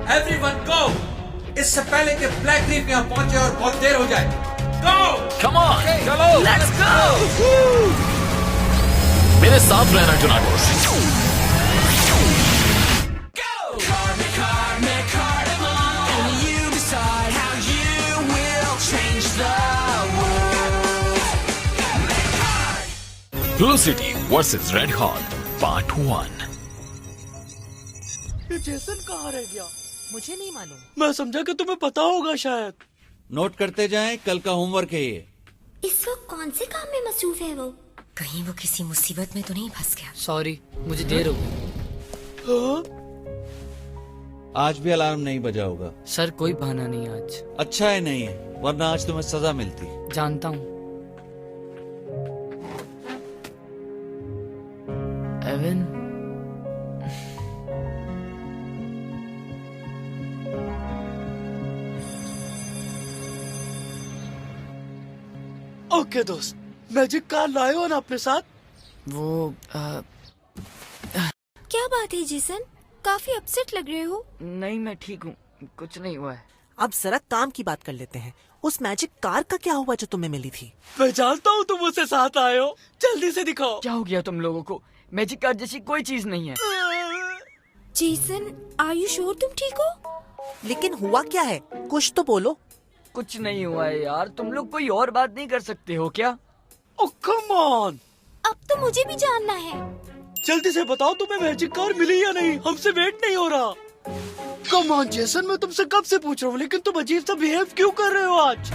Everyone गो, इससे पहले कि ब्लैक रीफ यहाँ पहुंचे और बहुत देर हो जाए। गो, कम ऑन, चलो, लेट्स गो। मेरे साथ रहना जुनागोश। Blue city versus red hall part 1। ये जेसन कहाँ रह गया? मुझे नहीं मालूम। मैं समझा कि तुम्हें पता होगा शायद। नोट करते जाएं, कल का होमवर्क है ये। इस वक्त कौन से काम में मसरूफ है वो? कहीं वो किसी मुसीबत में तो नहीं फंस गया? सॉरी, मुझे देर हो गई। हाँ? आज भी अलार्म नहीं बजा होगा। सर कोई बहाना नहीं आज। अच्छा है नहीं है, वरना आज तुम्हें सजा मिलती। जानता हूँ। एवन, ओके दोस्त, मैजिक कार लाए हो ना अपने साथ? वो क्या बात है जेसन, काफी अपसेट लग रहे हो। नहीं, मैं ठीक हूँ, कुछ नहीं हुआ है। अब जरा काम की बात कर लेते हैं। उस मैजिक कार का क्या हुआ जो तुम्हें मिली थी? मैं जानता हूँ तुम मुझसे साथ आए हो, जल्दी से दिखाओ। क्या हो गया तुम लोगों को? मैजिक कार जैसी कोई चीज नहीं है। जेसन, आर यू श्योर तुम ठीक हो? लेकिन हुआ क्या है, कुछ तो बोलो। कुछ नहीं हुआ है यार, तुम लोग कोई और बात नहीं कर सकते हो क्या? ओह कम ऑन, अब तो मुझे भी जानना है। जल्दी से बताओ तुम्हें मैजिक कार मिली या नहीं, हमसे वेट नहीं हो रहा। कम ऑन जेसन, मैं तुमसे कब से पूछ रहा हूँ, लेकिन तुम अजीब सा बिहेव क्यों कर रहे हो आज?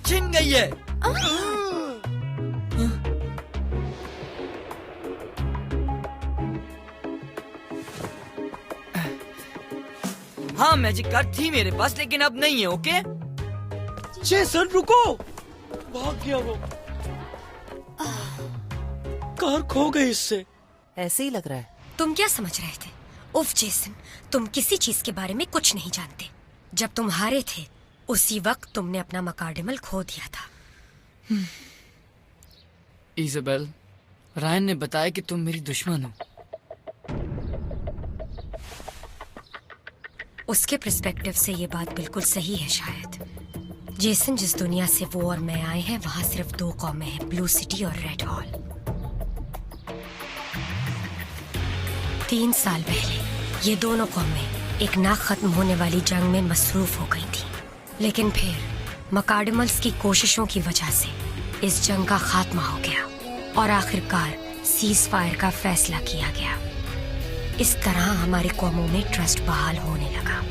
छिन गई है। हाँ, मैजिक कार थी मेरे पास, लेकिन अब नहीं है। ओके जेसन रुको, भाग गया वो। कार खो गई इससे। ऐसे ही लग रहा है। तुम क्या समझ रहे थे? उफ जेसन, तुम किसी चीज के बारे में कुछ नहीं जानते। जब तुम हारे थे उसी वक्त तुमने अपना मकार्डिमल खो दिया था। इज़ाबेल, रायन ने बताया कि तुम मेरी दुश्मन हो। उसके पर्सपेक्टिव से ये बात बिल्कुल सही है शायद। जेसन, जिस दुनिया से वो और मैं आए हैं वहाँ सिर्फ 2 कौमें हैं, ब्लू सिटी और रेड हॉल। 3 साल पहले ये दोनों कौमें एक ना खत्म होने वाली जंग में मसरूफ हो गई थी, लेकिन फिर मकार्डिमल्स की कोशिशों की वजह से इस जंग का खात्मा हो गया और आखिरकार सीज फायर का फैसला किया गया। इस तरह हमारी कौमों में ट्रस्ट बहाल होने लगा।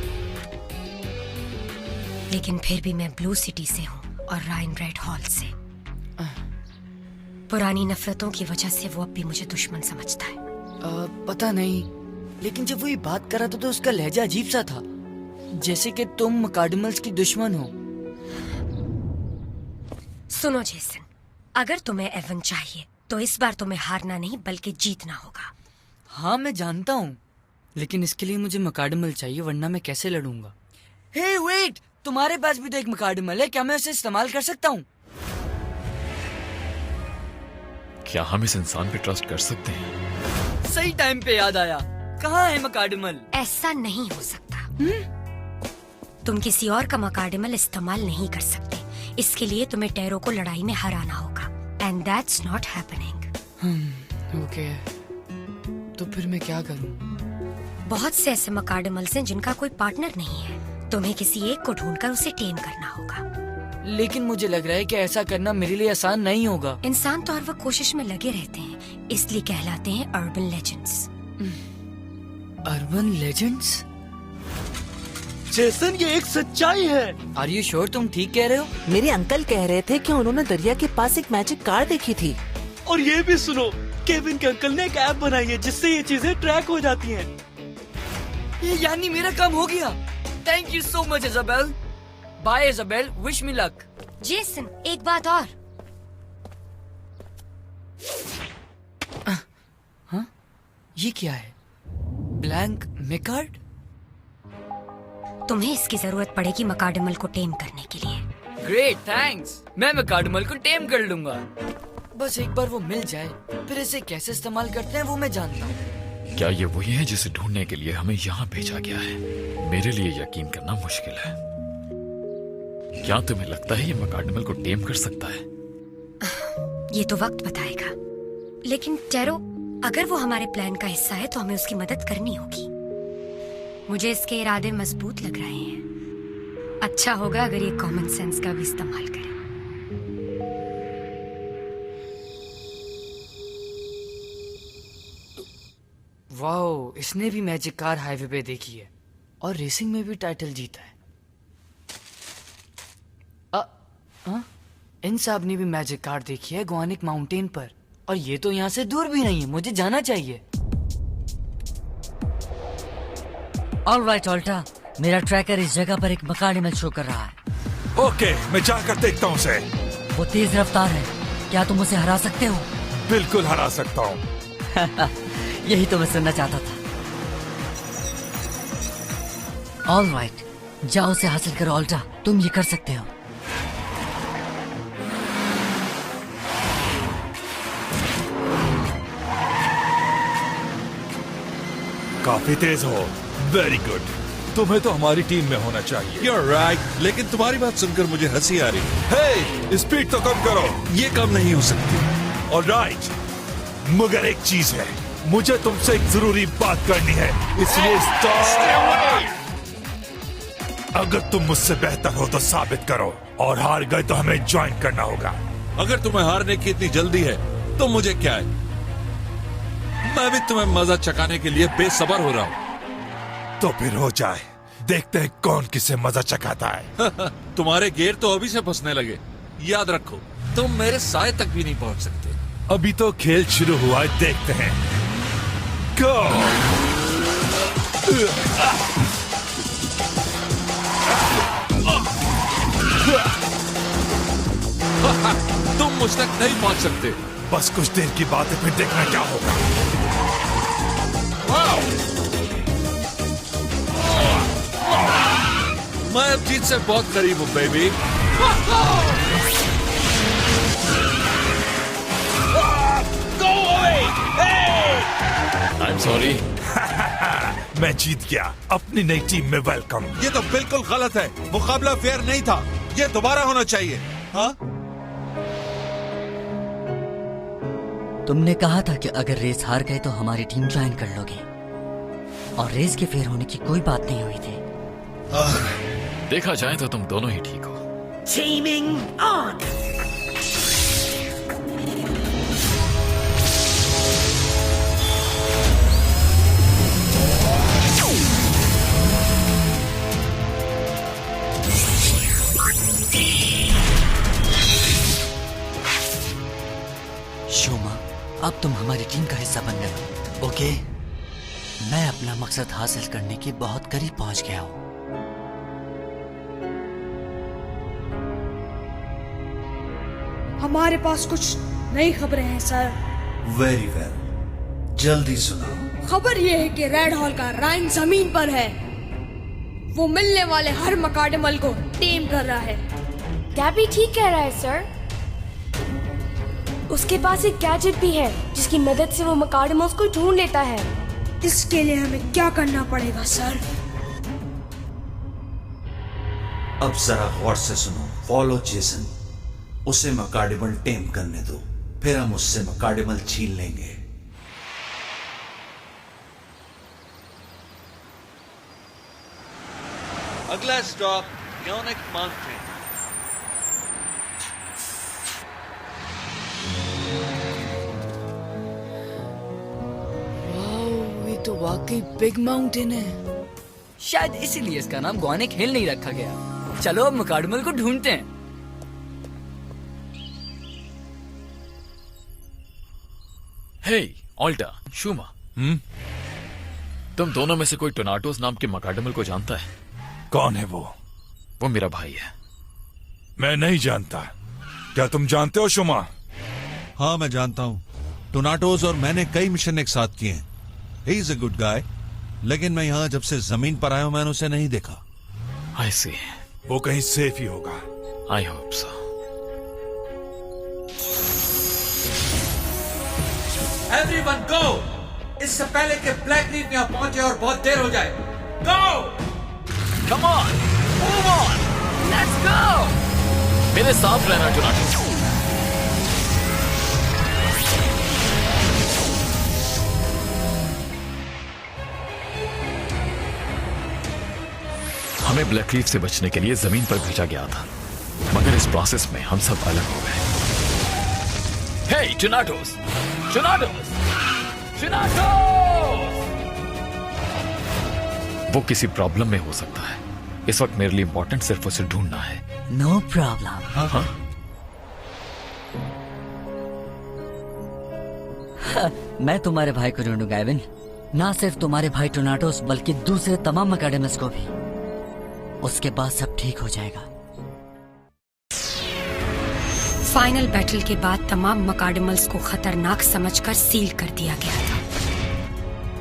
लेकिन फिर भी मैं ब्लू सिटी से हूँ और रायन रेड हॉल से। पुरानी नफरतों की वजह से वो अब भी मुझे दुश्मन समझता है। पता नहीं, लेकिन जब वो ये बात कर रहा था तो उसका लहजा अजीब सा था, जैसे कि तुम मकार्डिमल्स की दुश्मन हो। सुनो जेसन, अगर तुम्हें एवन चाहिए तो इस बार तुम्हें हारना नहीं बल्कि जीतना होगा। हाँ मैं जानता हूँ, लेकिन इसके लिए मुझे मकार्डिमल चाहिए, वरना मैं कैसे लड़ूंगा। हे वेट, तुम्हारे पास भी तो एक मकार्डिमल है, क्या मैं उसे इस्तेमाल कर सकता हूँ? क्या हम इस इंसान पे ट्रस्ट कर सकते हैं? सही टाइम पे याद आया, कहाँ है मकार्डिमल? ऐसा नहीं हो सकता। तुम किसी और का मकार्डिमल इस्तेमाल नहीं कर सकते। इसके लिए तुम्हें टेरो को लड़ाई में हराना होगा, and that's not happening. Okay, तो फिर मैं क्या करूँ? बहुत से ऐसे मकार्डिमल्स हैं जिनका कोई पार्टनर नहीं है। तुम्हें किसी एक को ढूंढकर उसे टेम करना होगा। लेकिन मुझे लग रहा है कि ऐसा करना मेरे लिए आसान नहीं होगा। इंसान तो हर वक्त कोशिश में लगे रहते हैं, इसलिए कहलाते हैं urban legends. Urban legends? Jason, ये एक सच्चाई है। आर यू श्योर तुम ठीक कह रहे हो? मेरे अंकल कह रहे थे कि उन्होंने दरिया के पास एक मैजिक कार देखी थी। और ये भी सुनो, केविन के अंकल ने एक ऐप बनाई है जिससे ये चीजें ट्रैक हो जाती हैं। ये यानी मेरा काम हो गया। Thank you so much Isabel. Bye Isabel, wish me luck. Jason, एक बात और। हाँ, ये क्या है? ब्लैंक मेकार्ड? तुम्हें इसकी जरूरत पड़ेगी मकार्डिमल को टेम करने के लिए। Great, thanks. मैं मकार्डिमल को टेम कर लूंगा। बस एक बार वो मिल जाए, फिर इसे कैसे इस्तेमाल करते हैं वो मैं जानता हूँ। क्या ये वही है जिसे ढूंढने के लिए हमें यहाँ भेजा गया है? मेरे लिए यकीन करना मुश्किल है। क्या तुम्हें लगता है ये मकाडमल को टेम कर सकता है? ये तो वक्त बताएगा। लेकिन टेरो, अगर वो हमारे प्लान का हिस्सा है तो हमें उसकी मदद करनी होगी। मुझे इसके इरादे मजबूत लग रहे हैं। अच्छा होगा अगर ये कॉमन सेंस का भी इस्तेमाल करे। वाओ, इसने भी मैजिक कार हाईवे पे देखी है और रेसिंग में भी टाइटल जीता है। इन साहब ने भी मैजिक कार देखी है गुआनिक माउंटेन पर, और ये तो यहाँ से दूर भी नहीं है। मुझे जाना चाहिए। ऑलराइट ऑल्टा, मेरा ट्रैकर इस जगह पर एक मकाडमल शो कर रहा है। ओके, मैं जाकर देखता हूँ उसे। वो तेज रफ्तार है, क्या तुम उसे हरा सकते हो? बिल्कुल हरा सकता हूँ। यही तो मैं सुनना चाहता था। ऑलराइट, जाओ उसे हासिल करो ऑल्टा, तुम ये कर सकते हो। काफी तेज हो। Very good. तुम्हें तो हमारी टीम में होना चाहिए। You're right, लेकिन तुम्हारी बात सुनकर मुझे हंसी आ रही है। हे, स्पीड तो कम करो। ये कम नहीं हो सकती। ऑलराइट, मगर एक चीज है, मुझे तुमसे एक जरूरी बात करनी है, इसलिए अगर तुम मुझसे बेहतर हो तो साबित करो, और हार गए तो हमें ज्वाइन करना होगा। अगर तुम्हें हारने की इतनी जल्दी है तो मुझे क्या है, मैं भी तुम्हें मजा चकाने के लिए बेसब्र हो रहा हूँ। तो फिर हो जाए, देखते हैं कौन किसे मजा चकाता है। तुम्हारे गेर तो अभी से फंसने लगे। याद रखो, तुम मेरे साए तक भी नहीं पहुंच सकते। अभी तो खेल शुरू हुआ है, देखते हैं। गो! तुम मुझ तक नहीं पहुंच सकते। बस कुछ देर की बात है, फिर देखना क्या होगा। मैं अब जीत से बहुत करीब हूँ बेबी। I am sorry. मैं जीत गया। अपनी नई टीम में वेलकम। ये तो बिल्कुल गलत है। मुकाबला फेयर नहीं था। ये दोबारा होना चाहिए। हाँ? तुमने कहा था कि अगर रेस हार गए तो हमारी टीम ज्वाइन कर लोगे, और रेस के फेयर होने की कोई बात नहीं हुई थी। देखा जाए तो तुम दोनों ही ठीक हो। Teaming on! शोमा, अब तुम हमारी टीम का हिस्सा बन गए हो। ओके, मैं अपना मकसद हासिल करने के बहुत करीब पहुंच गया हूं। हमारे पास कुछ नई खबरें हैं सर। वेरी वेल, जल्दी सुनाओ। खबर ये है कि रेड हॉल का राइन जमीन पर है। वो मिलने वाले हर मकाडमल को टीम कर रहा है। गैबी ठीक कह रहा है सर। उसके पास एक गैजेट भी है जिसकी मदद से वो मकाडमल्स को ढूंढ लेता है। इसके लिए हमें क्या करना पड़ेगा सर? अब जरा गौर से सुनो। फॉलो जेसन, उसे मकाडमल टेम करने दो, फिर हम उससे मकाडमल छीन लेंगे। अगला स्टॉप योनिक माउंटेन। वाओ, ये तो वाकई बिग माउंटेन है। शायद इसीलिए इसका नाम गुआनिक हिल नहीं रखा गया। चलो अब मकाडमल को ढूंढते हैं। हे ऑल्टा, शूमा, तुम दोनों में से कोई टोनाटोस नाम के मकाडमल को जानता है? कौन है वो? वो मेरा भाई है। मैं नहीं जानता। क्या तुम जानते हो शुमा? हाँ, मैं जानता हूँ। टोनाटोस और मैंने कई मिशन एक साथ किए हैं। He is a good guy, लेकिन मैं यहाँ जब से जमीन पर आया हूँ मैंने उसे नहीं देखा। आई सी। वो कहीं सेफ ही होगा। I hope so. Everyone go! इससे पहले कि ब्लैक रीफ यहाँ पहुंचे और बहुत देर हो जाए। गो! Come on, move on, let's go. मेरे साथ रहना डोनाटो। हमें ब्लैक रीफ से बचने के लिए जमीन पर भेजा गया था, मगर इस प्रोसेस में हम सब अलग हो गए। हे टोनाटोस, टोनाटोस, टोनाटोस! वो किसी प्रॉब्लम में हो सकता है। इस वक्त मेरे लिए इंपॉर्टेंट सिर्फ उसे ढूंढना है। No problem. हाँ? मैं तुम्हारे भाई को ढूंढूंगा एविन। ना सिर्फ तुम्हारे भाई टोनाटोस बल्कि दूसरे तमाम मैकाडेमस को भी। उसके बाद सब ठीक हो जाएगा। फाइनल बैटल के बाद तमाम मैकाडेमल्स को खतरनाक समझकर सील कर दिया गया था,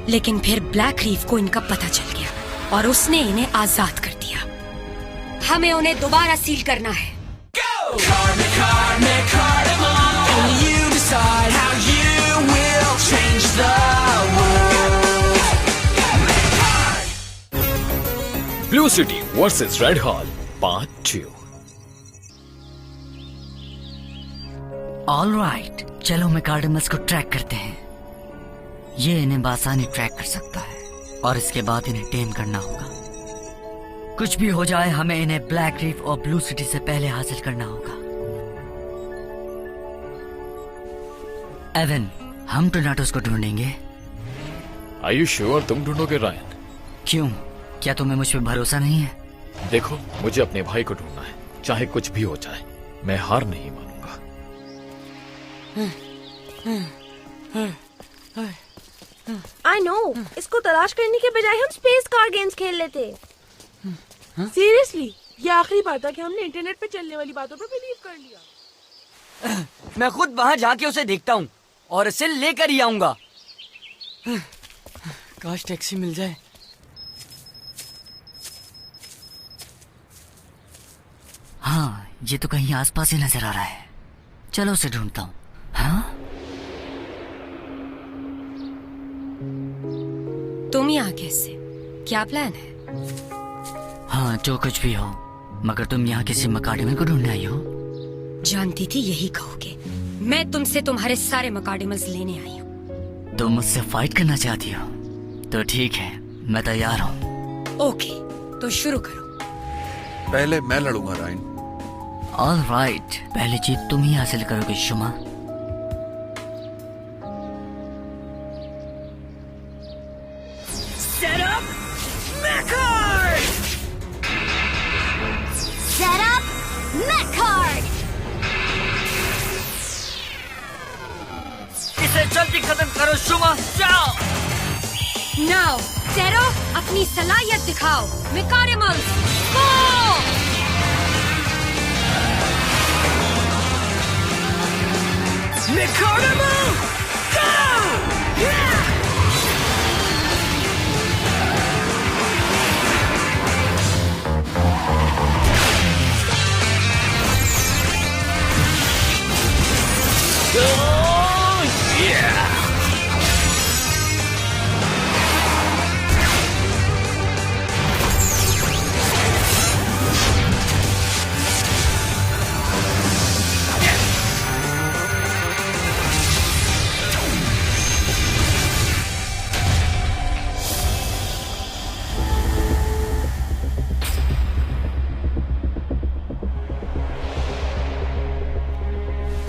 लेकिन फिर ब्लैक रीफ को इनका पता चल गया और उसने इन्हें आजाद कर दिया। हमें उन्हें दोबारा सील करना है। Blue city versus red hall part 2। Alright, चलो मैकाडेमस को ट्रैक करते हैं। ये इन्हें बासानी ट्रैक कर सकता है और इसके बाद इन्हें टेम करना होगा। कुछ भी हो जाए हमें इन्हें ब्लैक रीफ और ब्लू सिटी से पहले हासिल करना होगा। एवन, हम टोनाटोस को ढूंढेंगे। Are you sure तुम ढूंढोगे रायन? क्यों, क्या तुम्हें मुझ पे भरोसा नहीं है? देखो, मुझे अपने भाई को ढूंढना है, चाहे कुछ भी हो जाए। मैं हार नहीं मानूंगा। आई नो, इसको तलाश करने के बजाय हम स्पेस कार गेम्स खेल लेते। सीरियसली, ये आखिरी बार था कि हमने इंटरनेट पे चलने वाली बातों पर बिलीव कर लिया। मैं खुद वहां जाके उसे देखता हूँ और इसे लेकर ही आऊंगा। काश टैक्सी मिल जाए। हाँ, ये तो कहीं आसपास ही नजर आ रहा है। चलो उसे ढूंढता हूँ। हाँ? तुम यहाँ कैसे? क्या प्लान है? हाँ, जो कुछ भी हो, मगर तुम यहाँ किसी मैकाडेमल को ढूंढने आई हो? जानती थी यही कहोगे। मैं तुमसे तुम्हारे सारे मैकाडेमल्स लेने आई हूँ। तुम मुझसे फाइट करना चाहती हो? तो ठीक है, मैं तैयार हूँ। ओके, तो शुरू करो। पहले मैं लड़ूंगा रायन। ऑलराइट, पहली जीत तुम ही हासिल करोगे शुमा। Set up Mechard! Set up Mechard! इसे जल्दी खत्म करो शुमा, जाओ! नाउ, ज़ेरो, अपनी सलाहियत दिखाओ। मैकाडेमल्स, गो! Mechadimal, go! Yeah!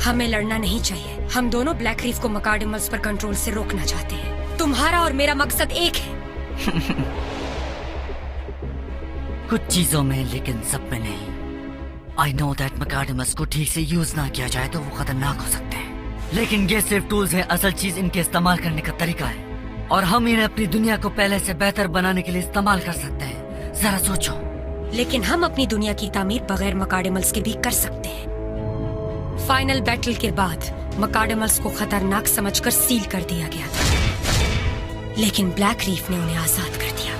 हमें लड़ना नहीं चाहिए। हम दोनों ब्लैक रीफ को मैकाडेमल्स पर कंट्रोल से रोकना चाहते हैं। तुम्हारा और मेरा मकसद एक है। कुछ चीजों में, लेकिन सब में नहीं। आई नो दैट मैकाडेमस को ठीक से यूज ना किया जाए तो वो खतरनाक हो सकते हैं, लेकिन ये सिर्फ टूल्स हैं। असल चीज इनके इस्तेमाल करने का तरीका है, और हम इन्हें अपनी दुनिया को पहले से बेहतर बनाने के लिए इस्तेमाल कर सकते हैं। जरा सोचो। लेकिन हम अपनी दुनिया की तामीर बगैर मैकाडेमल्स के भी कर सकते हैं। फाइनल बैटल के बाद मैकाडेमल्स को खतरनाक समझकर सील कर दिया गया था, लेकिन ब्लैक रीफ ने उन्हें आजाद कर दिया।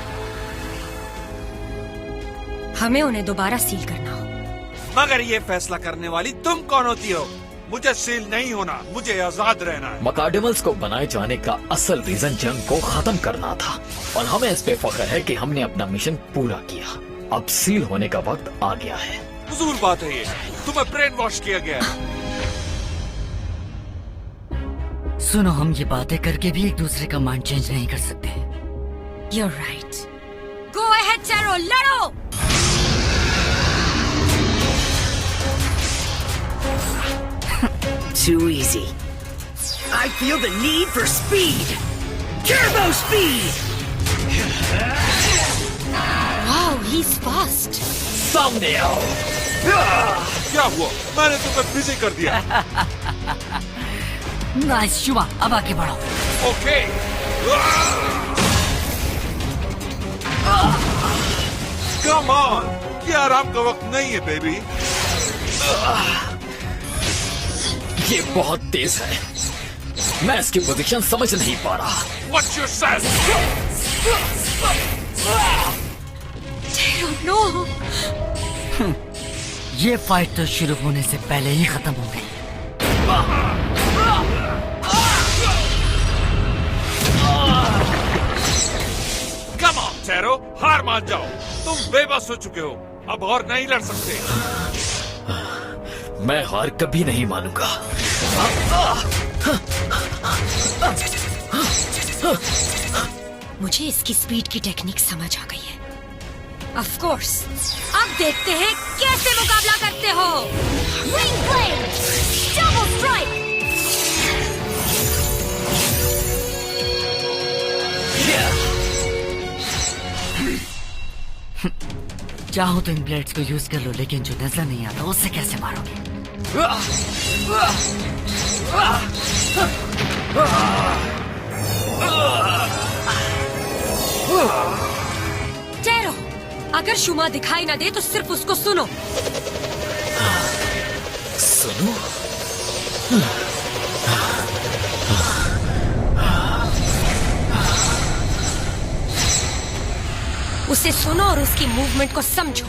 हमें उन्हें दोबारा सील करना हो। मगर ये फैसला करने वाली तुम कौन होती हो? मुझे सील नहीं होना, मुझे आजाद रहना है। मकार्डिमल्स को बनाए जाने का असल रीजन जंग को खत्म करना था और हमें इस पे फख्र है कि हमने अपना मिशन पूरा किया। अब सील होने का वक्त आ गया है। फजूल बात है ये, तुम्हें ब्रेन वॉश किया गया है। सुनो, हम ये बातें करके भी एक दूसरे का माइंड चेंज नहीं कर सकते। You're right. Go ahead, Taro, लड़ो! Too easy. I feel the need for speed. Turbo speed! Wow, he's fast. सामने आओ। क्या हुआ? मैंने तुम्हें बिजी कर दिया। नाइस शुभा, अब आगे बढ़ो। ओके। कम ऑन, ये आराम का वक्त नहीं है बेबी। ये बहुत तेज है, मैं इसकी पोजीशन समझ नहीं पा रहा। What's your sense? No. ये फाइट तो शुरू होने से पहले ही खत्म हो गई। Come on, Taro, हार मान जाओ। तुम बेबस हो चुके हो, अब और नहीं लड़ सकते। मैं हार कभी नहीं मानूंगा। मुझे इसकी स्पीड की टेक्निक समझ आ गई है। ऑफ कोर्स, अब देखते हैं कैसे मुकाबला करते हो। Wing blade, double strike. चाहो तो इन ब्लेड्स को यूज कर लो, लेकिन जो नजर नहीं आता उससे कैसे मारोगे? टेरो, अगर शुमा दिखाई ना दे तो सिर्फ उसको सुनो। सुनो? उसे सुनो और उसकी मूवमेंट को समझो।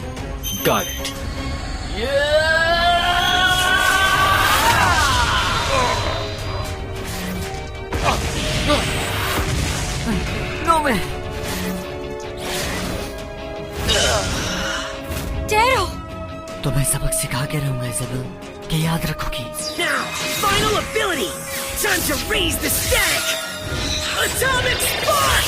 Got it. नो मैं। टेरो, तो मैं सबक सिखा के रहूंगा इज़ाबेल, कि याद रखोगी। Now, final ability. Time to raise the static. Atomic spark.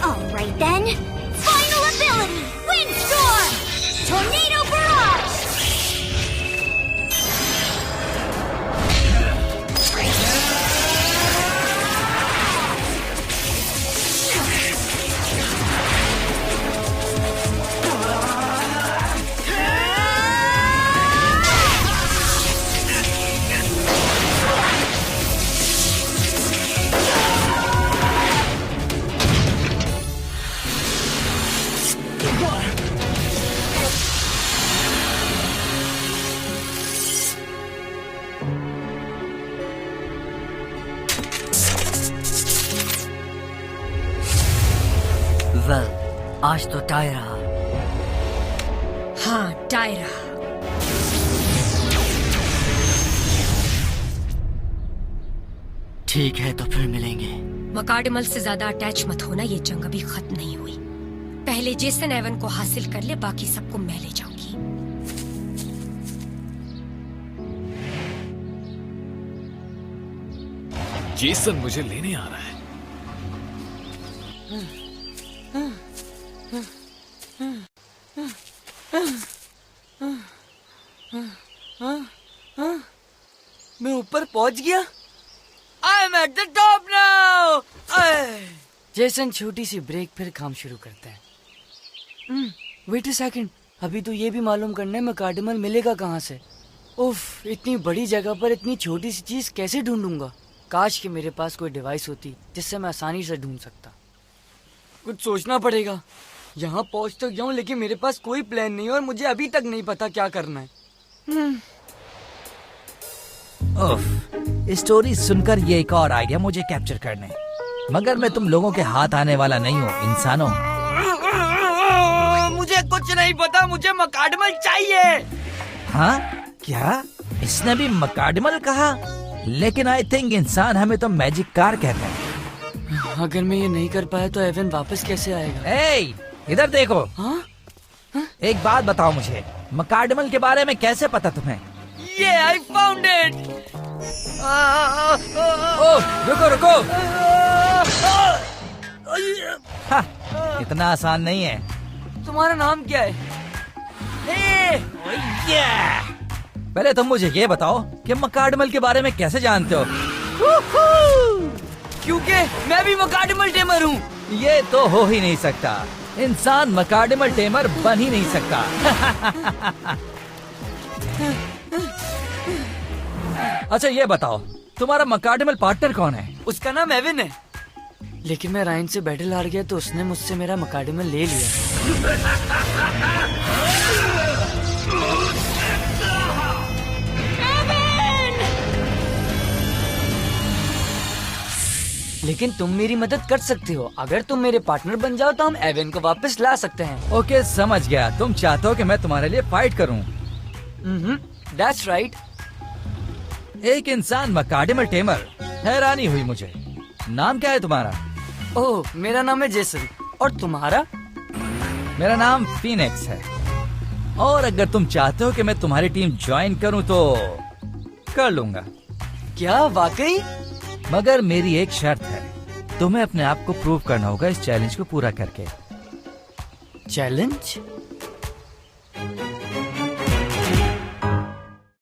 All right then. Final ability, Windstorm. Tornado barrage. Well, आज तो टाई रहा। हाँ, टाई रहा। ठीक है, तो फिर मिलेंगे। मकार्डिमल से ज्यादा अटैच मत होना, ये जंग अभी खत्म नहीं हुई। पहले जेसन एवन को हासिल कर ले, बाकी सबको मैं ले जाऊंगी। जेसन मुझे लेने आ रहा है। मैं ऊपर पहुंच गया। I am at the top now. Jason छोटी सी ब्रेक फिर काम शुरू करता है। वेट अ सेकंड, अभी तो ये भी मालूम करना है मकार्डिमल मिलेगा कहाँ से। उफ, इतनी बड़ी जगह पर इतनी छोटी सी चीज कैसे ढूंढूंगा। काश कि मेरे पास कोई डिवाइस होती जिससे मैं आसानी से ढूंढ सकता। कुछ सोचना पड़ेगा। यहाँ पहुंच तो गया हूँ, लेकिन मेरे पास कोई प्लान नहीं है और मुझे अभी तक नहीं पता क्या करना है। उफ, स्टोरी सुनकर ये एक और आइडिया मुझे कैप्चर करने, मगर मैं तुम लोगों के हाथ आने वाला नहीं हूँ इंसानों। मुझे कुछ कुछ नहीं पता, मुझे मकाडमल चाहिए। हाँ क्या? इसने भी मकाडमल कहा? लेकिन आई थिंक इंसान हमें तो मैजिक कार कहता है। अगर मैं ये नहीं कर पाया तो एवन वापस कैसे आएगा? ए, इधर देखो। हाँ? एक बात बताओ मुझे, मकाडमल के बारे में कैसे पता तुम्हें? ये आई फाउंड इट। ओह, रुको रुको। हाँ, इतना आसान नहीं है। तुम्हारा नाम क्या है? पहले तुम मुझे ये बताओ कि मकाडमल के बारे में कैसे जानते हो? क्योंकि मैं भी मकाडमल टेमर हूँ। ये तो हो ही नहीं सकता, इंसान मकाडमल टेमर बन ही नहीं सकता। अच्छा ये बताओ, तुम्हारा मकाडमल पार्टनर कौन है? उसका नाम एवन है, लेकिन मैं रायन से बैटल हार गया तो उसने मुझसे मेरा मकाडमल ले लिया। लेकिन तुम मेरी मदद कर सकते हो। अगर तुम मेरे पार्टनर बन जाओ तो हम एवन को वापस ला सकते हैं। ओके, समझ गया। तुम चाहते हो कि मैं तुम्हारे लिए फाइट करूं? That's right. एक इंसान मकाडमल टेमर, हैरानी हुई मुझे। नाम क्या है तुम्हारा? ओह, मेरा नाम है जेसन। और तुम्हारा? मेरा नाम फीनिक्स है। और अगर तुम चाहते हो कि मैं तुम्हारी टीम ज्वाइन करूं तो कर लूंगा। क्या वाकई? मगर मेरी एक शर्त है, तुम्हें अपने आप को प्रूव करना होगा इस चैलेंज को पूरा करके। चैलेंज?